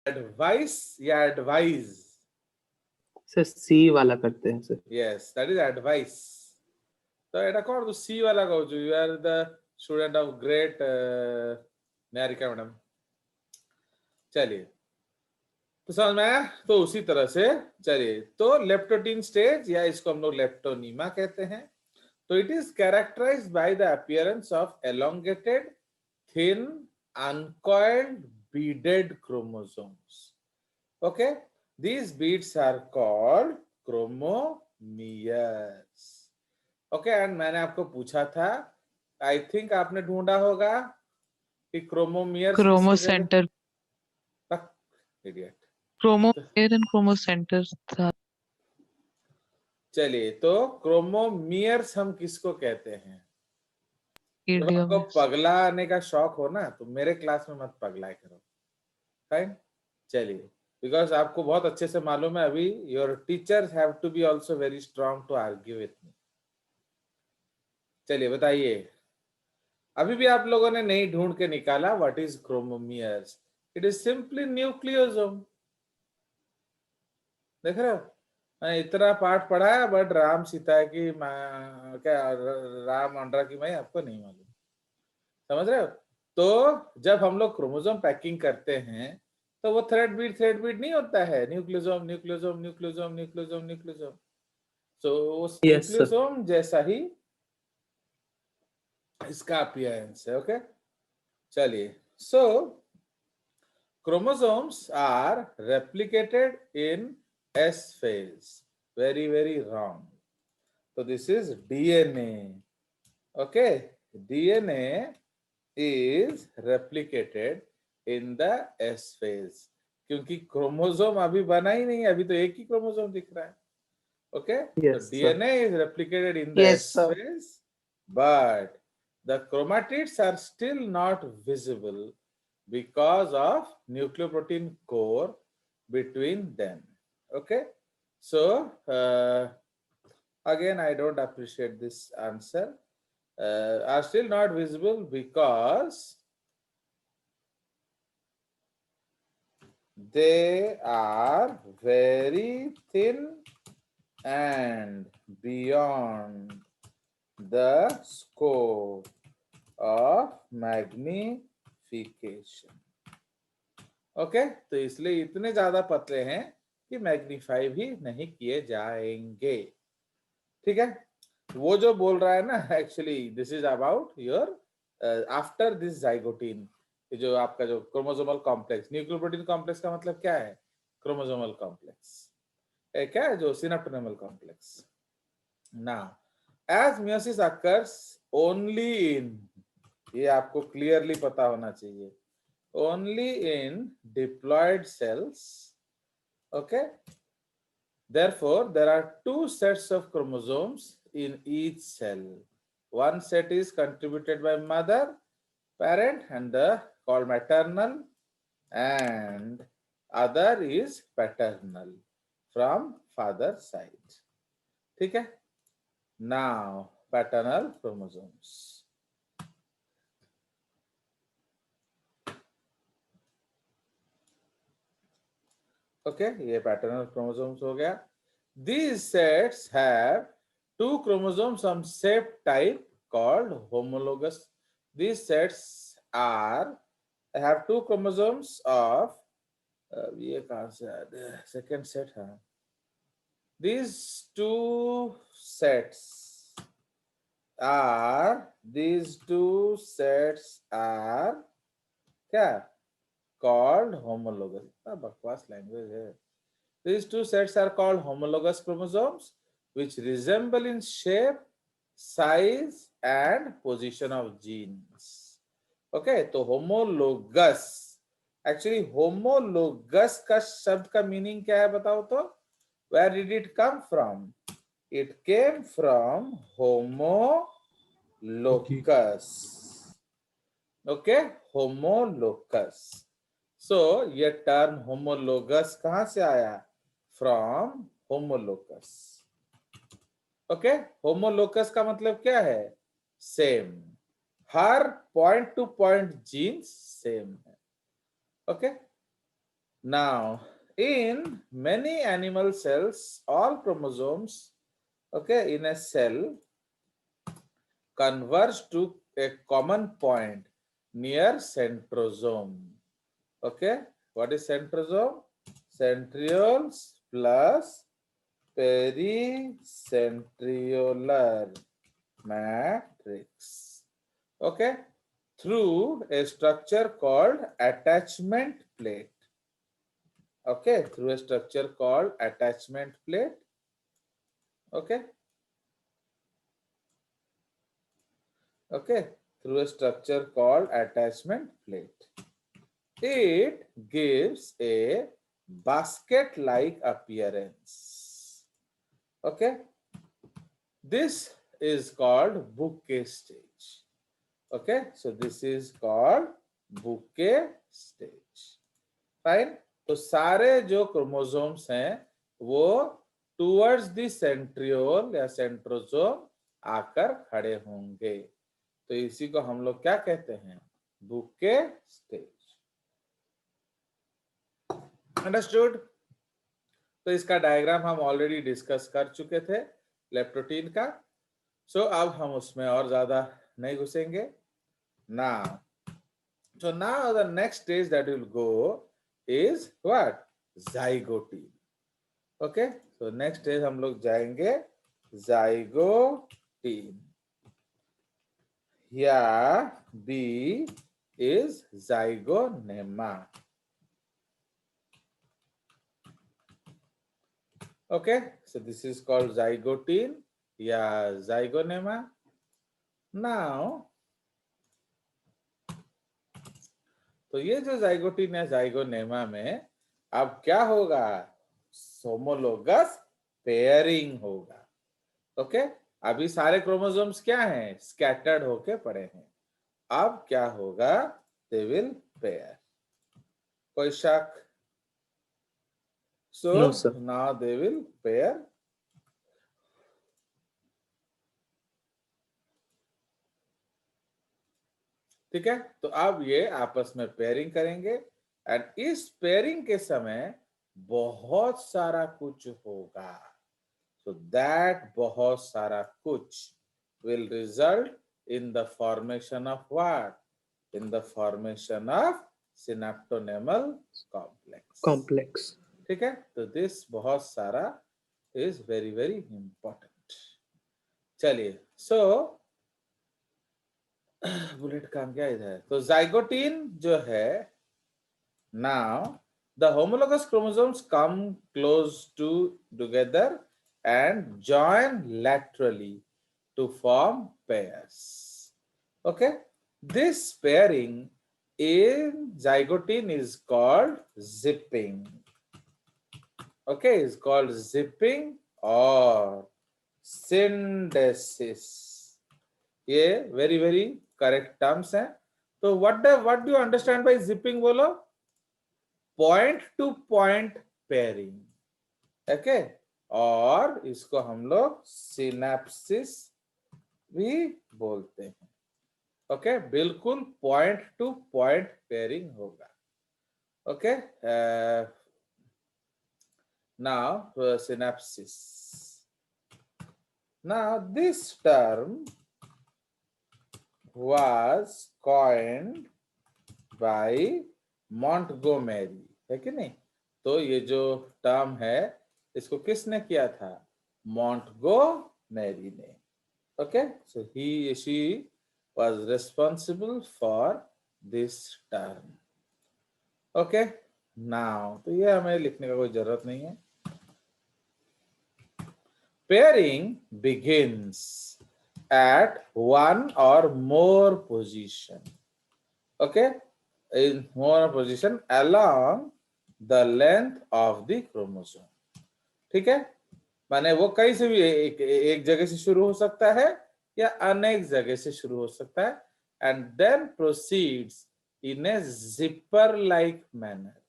Advice या advise? Sir सी वाला करते हैं sir. Yes, that is advice. तो एटा कौन तो सी वाला कहूँ? You are the student of great Niharika madam. चलिए, तो समझ में आया? तो उसी तरह से चलिए, तो लेप्टोटीन स्टेज या इसको हम लोग लेप्टोनीमा कहते हैं। तो it is characterised by the appearance of elongated, thin, uncoiled, beaded chromosomes. Okay, these beads are called chromomeres. Okay, and मैंने आपको पूछा था, आई थिंक आपने ढूंढा होगा कि क्रोमोमियर्स किसको कहते हैं? क्रोमोसेंटर, इडियट। क्रोमोमेयर एंड क्रोमोसेंटर था। चलिए, तो क्रोमोमियर्स हम किसको कहते हैं? जब आपको ईडीएमएस। पगला आने का शौक हो ना, तो मेरे क्लास में मत पगलाए करो। फाइन, चलिए, बिकॉज आपको बहुत अच्छे से मालूम है अभी your teachers have to be also very strong to argue with me. चलिए बताइए, अभी भी आप लोगों ने नहीं ढूंढ के निकाला what is chromomeres? It is simply nucleosome. देख रहे हो, मैंने इतना पाठ पढ़ा है, बट राम सीता की क्या राम अंडरा की मैं आपको नहीं मालूम। समझ रहे हो? तो जब हम लोग क्रोमोसोम पैकिंग करते हैं तो वो थ्रेड बीट नहीं होता है, nucleosome nucleosome nucleosome nucleosome nucleosome. So उस यस सर। न्यूक्लियोसोम जैसा ही इसका अपीयरेंस है। ओके, चलिए, सो chromosomes are replicated in S phase. Very, very wrong. So this is DNA. Okay, DNA is replicated in the S phase. क्योंकि chromosome अभी बना ही नहीं, अभी तो एक ही क्रोमोसोम दिख रहा है। Okay, so yes sir. DNA is replicated in the yes S sir. phase, but the chromatids are still not visible because of nucleoprotein core between them. Okay, so again I don't appreciate this answer. Are still not visible because they are very thin and beyond the scope of magnification. Okay, तो इसलिए इतने ज्यादा पतले हैं कि magnify भी नहीं किए जाएंगे। ठीक है, वो जो बोल रहा है ना, actually this is about your after this zygotene, जो आपका जो क्रोमोसोमल कॉम्प्लेक्स, न्यूक्लियोप्रोटीन कॉम्प्लेक्स का मतलब क्या है? क्रोमोसोमल कॉम्प्लेक्स क्या है? जो synaptonemal complex. Now as meiosis occurs only in, ये आपको क्लियरली पता होना चाहिए, only in diploid cells. Okay, therefore there are two sets of chromosomes in each cell. One set is contributed by mother parent and called maternal, and other is paternal from father side. ठीक है, now paternal chromosomes. Okay, ये paternal chromosomes हो गया। These sets have two chromosomes of same type called homologous. These sets have two chromosomes of ये कहाँ से आया? Second set है। These two sets are क्या? Called homologous. इतना बकवास लैंग्वेज है। These two sets are called homologous chromosomes, which resemble in shape, size, and position of genes. Okay, तो homologous, actually homologous का शब्द का मीनिंग क्या है बताओ तो? Where did it come from? It came from homo locus. Okay, homolocus. So ये term homologous कहां से आया? फ्रॉम होमोलोकस। ओके, होमोलोकस का मतलब क्या है? सेम, हर point to point genes same है। Okay, Now, in many animal cells, all chromosomes, okay, in a cell converge to a common point near centrosome. Okay, what is centrosome? Centrioles plus pericentriolar matrix. Okay, through a structure called attachment plate. Okay, through a structure called attachment plate. Okay, okay, through a structure called attachment plate. It gives a basket-like appearance. Okay, this is called bouquet stage. Okay, so this is called bouquet stage. Fine. तो सारे जो chromosomes हैं वो towards the centriole या centrosome आकर खड़े होंगे. तो इसी को हम लोग क्या कहते हैं? Bouquet stage. अंडरस्टूड? तो इसका डायग्राम हम ऑलरेडी डिस्कस कर चुके थे लेप्टोटीन का. सो अब हम उसमें और ज्यादा नहीं घुसेंगे. Now, so now the next stage that will go is what? Zygote. Okay, so next stage हम लोग जाएंगे zygote. Here B is zygonema. Okay, so this is called zygote. Yeah, zygonema. Now, तो ये जो जाइगोटीन या जाइगोनेमा में अब क्या होगा? होमोलोगस पेयरिंग होगा. ओके, अभी सारे क्रोमोसोम्स क्या हैं? स्कैटर्ड होके पड़े हैं. अब क्या होगा? They will pair. कोई शक? सो No, sir. Now they will pair. ठीक है, तो अब ये आपस में पेयरिंग करेंगे एंड इस पेयरिंग के समय बहुत सारा कुछ होगा. सो दैट बहुत सारा कुछ will result in the formation of what? In the formation of synaptonemal complex. Complex. ठीक है, तो दिस बहुत सारा is very very important. चलिए, सो बुलेट काम क्या इधर? तो जाइगोटीन जो है, now the homologous chromosomes come close together and join laterally to form pairs. Okay, this pairing in zygote is called zipping. Okay, it's called zipping or syndesis. ये very very correct terms हैं. तो what do you understand by zipping? बोलो. Point to point pairing. Okay, और इसको हम लोग synapses भी बोलते हैं. ओके, बिल्कुल पॉइंट टू पॉइंट पेयरिंग होगा. Okay, now synapses. Now this term was coined by Montgomery. है कि नहीं? तो ये जो टर्म है इसको किसने किया था? Montgomery ने. Okay, so she was responsible for this term. Okay, now तो ये हमें लिखने का कोई जरूरत नहीं है. Pairing begins at one or more position. Okay, in more position along the length of the chromosome. ठीक है, माने वो कहीं से भी एक जगह से शुरू हो सकता है या अनेक जगह से शुरू हो सकता है, and then proceeds in a zipper like manner.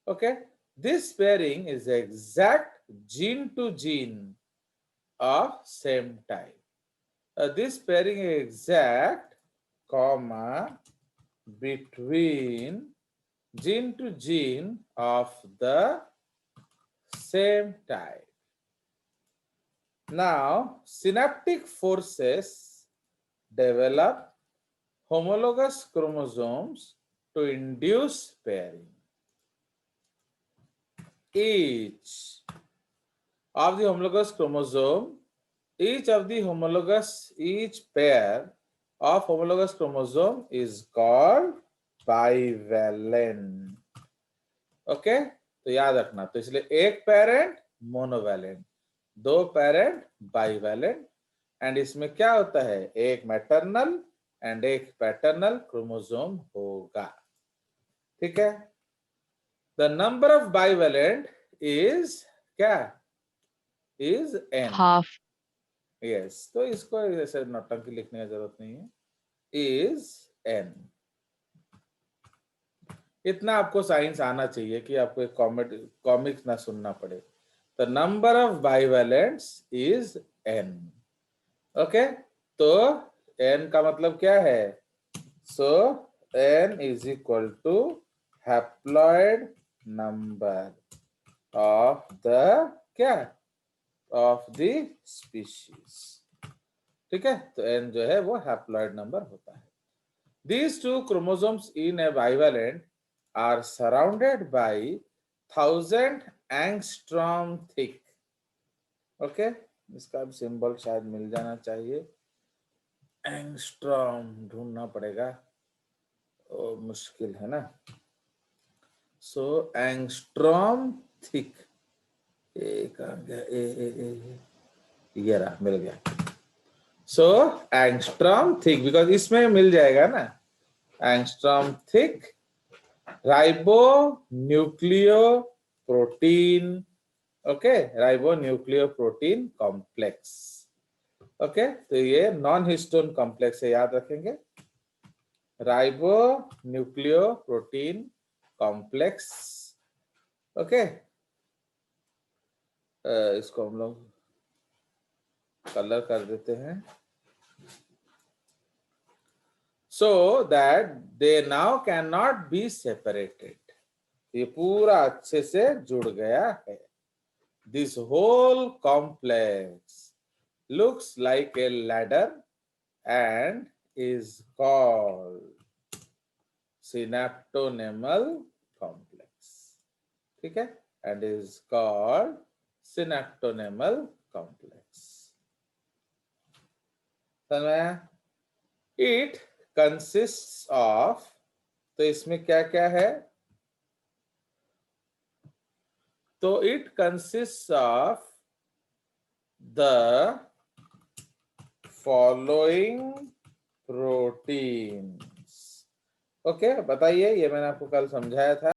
Okay, this pairing is exact gene to gene of same type. This pairing is exact, comma, between gene to gene of the same type. Now, synaptic forces develop homologous chromosomes to induce pairing. Each of the homologous chromosome, each pair of homologous chromosome is called bivalent. Okay तो याद रखना, तो इसलिए एक parent monovalent, दो parent bivalent, and इसमें क्या होता है, एक मैटरनल एंड एक पैटर्नल क्रोमोसोम होगा. ठीक है. The number of bivalent is क्या, इज n. half. यस, तो इसको ऐसे नौटंकी लिखने की जरूरत नहीं है, इज n. इतना आपको साइंस आना चाहिए कि आपको एक कॉमिक्स ना सुनना पड़े. The number of bivalents is n. Okay, तो n का मतलब क्या है, so n is equal to haploid number of the क्या, ऑफ द स्पीशीज. ठीक है, तो n जो है वो हैप्लॉइड नंबर होता है. These two chromosomes in a bivalent are surrounded by 1000 angstrom thick. Okay, इसका भी सिंबल शायद मिल जाना चाहिए. एंगस्ट्रॉम ढूंढना पड़ेगा, मुश्किल है ना. सो एंगस्ट्रॉम थिक, ये रहा, मिल गया. सो एंगस्ट्रॉम थिक, बिकॉज इसमें मिल जाएगा ना, angstrom thick ribonucleoprotein. Okay, ribonucleoprotein complex. Okay, तो ये नॉन हिस्टोन कॉम्प्लेक्स है, याद रखेंगे, राइबोन्यूक्लियोप्रोटीन कॉम्प्लेक्स. ओके, इसको हम लोग कलर कर देते हैं, so that they now cannot be separated. ये पूरा अच्छे से जुड़ गया है. This whole complex looks like a ladder and is called synaptonemal complex. ठीक है, and is called synaptonemal complex. समझ में आया? It consists of, तो इसमें क्या क्या है, तो it consists of the following proteins. Okay, बताइए, ये मैंने आपको कल समझाया था.